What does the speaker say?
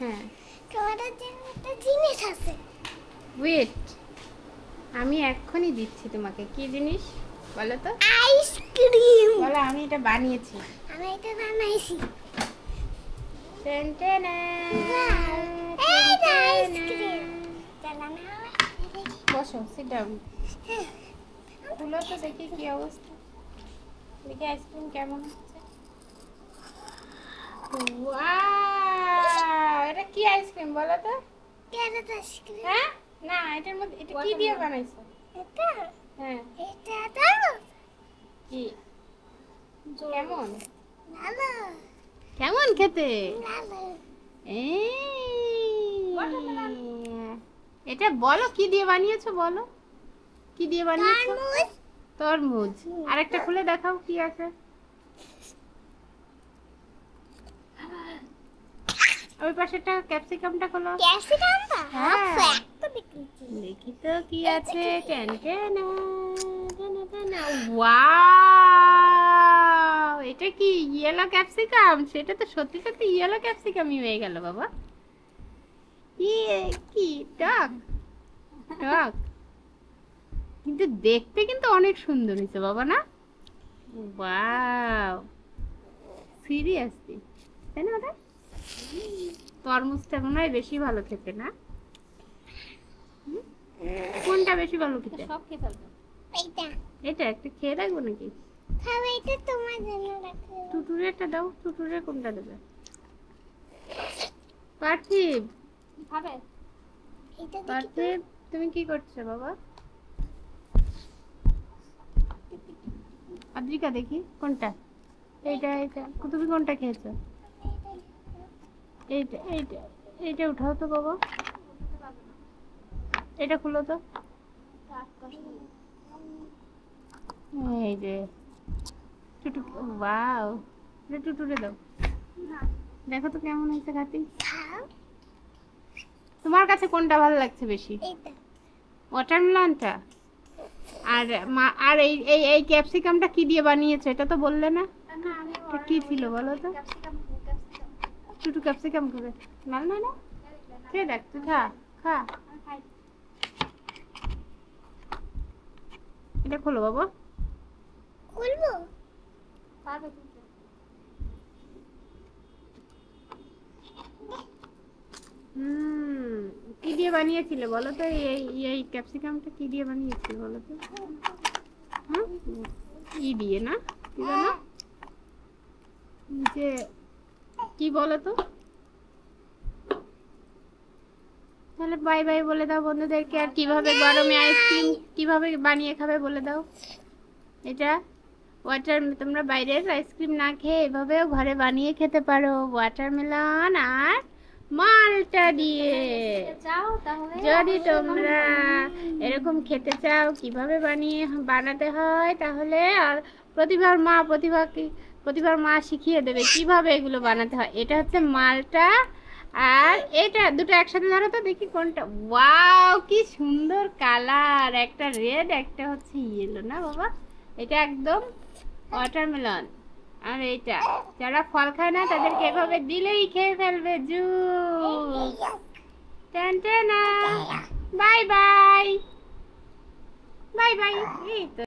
হ্যাঁ, তোমাদের জন্য একটা জিনিস আছে। ওয়েট, আমি এক্ষুনি দিচ্ছি তোমাকে। কি জিনিস বলো তো? আইসক্রিম। বলো, আমি এটা বানিয়েছি। আমি এটা বানাইছি। টেন টেন এই যে আইসক্রিম। চলো না, বসো, সিট ডাউন। খুলো তো দেখি কি অবস্থা। দেখি আইসক্রিম কেমন হচ্ছে। ওয়াও, এটা কি আইসক্রিম বলো তো? Carrot ice cream. হ্যাঁ, না, এটার মধ্যে এটা কি দিয়ে বানাইছো? এটা হ্যাঁ, এটা দাও। কি কেমন? ভালো কেমন খেতে? ভালো। এটা বলো কি দিয়ে বানিয়েছো, বলো কি দিয়ে বানিয়েছো? তরমুজ। তরমুজ। আরেকটা খুলে দেখাও কি আছে। ওই পাশেরটা ক্যাপসিকামটা খোলো। ক্যাপসিকামটা হ্যাঁ। একটা বিক্রিছি। দেখি তো কি আছে। টেন টেন ওয়াও, এটা কি ইয়েলো ক্যাপসিকাম? সেটা তো সত্যি সত্যি ইয়েলো ক্যাপসিকামই হয়ে গেল বাবা। কি টক টক, কিন্তু দেখতে কিন্তু অনেক সুন্দর হয়েছে বাবা, না? ওয়াও, সিরিয়াসলি, তাই না? ওটা তরমুজটা মনে হয় বেশি ভালো খেতে, না? কোনটা বেশি ভালো খেতে? সব খেয়ে ফেলবো। এইটা এটা একটা খেয়ে দেখবো নাকি? খাবে, এটা তোমার জন্য রাখো। টুটুরেটা দাও। টুটুরে কোনটা দেবে? পার্থিব, খাবে এটা দেখি তো। পার্থিব, তুমি কি করছো বাবা? আদ্রিকা, দেখি কোনটা। এইটা এইটা তুমি কোনটা খেয়েছো? এইটা এইটা এইটা উঠাও তো বাবা। এটা খুলো তো। এই যে টুটু, ওয়াও, এটা টুটুরে দাও। দেখো তো কেমন হয়েছে খাতি। খাও তোমার কাছে কোনটা ভালো লাগছে বেশি? এটা। ওয়াটারমেলনটা? আর আর এই এই এই ক্যাপসিকামটা কি দিয়ে বানিয়েছো এটা তো বললে না। এটা কি ছিল বলো তো? টুটু ক্যাপসিকাম খাবে? না না না, খেয়ে দেখ, তুই খা খা। এটা খোলো বাবা। খুলবো। কি দিয়ে বানিয়েছিলে বলো তো? এই এই ক্যাপসিকামটা কি দিয়ে বানিয়েছিলে বলো তো? হ্যাঁ, ই দিয়ে না, কি জানো যে, কি বলো তো? তাহলে বাই বাই বলে দাও বন্ধুদেরকে। আর কিভাবে গরমে আইসক্রিম কিভাবে বানিয়ে খাবে বলে দাও। এটা তোমরা বাইরের আইসক্রিম না খেয়ে এভাবেও ঘরে বানিয়ে খেতে পারো, ওয়াটারমেলন আর মালটা দিয়ে। যদি তোমরা এরকম খেতে চাও কিভাবে বানাতে হয়, তাহলে আর প্রতিভার মা শিখিয়ে দেবে কিভাবে এগুলো বানাতে হয়। এটা হচ্ছে মালটা, আর এটা দুটো একসাথে ধরো তো দেখি কোনটা। ওয়াও, কি সুন্দর কালার, একটা রেড একটা হচ্ছে ইয়েলো, না বাবা? এটা একদম ওয়াটারমেলন। আর এইটা যারা ফল খায় না তাদেরকে এভাবে দিলেই খেয়ে ফেলবে, juice. Ten ten, bye bye bye bye. এই তো।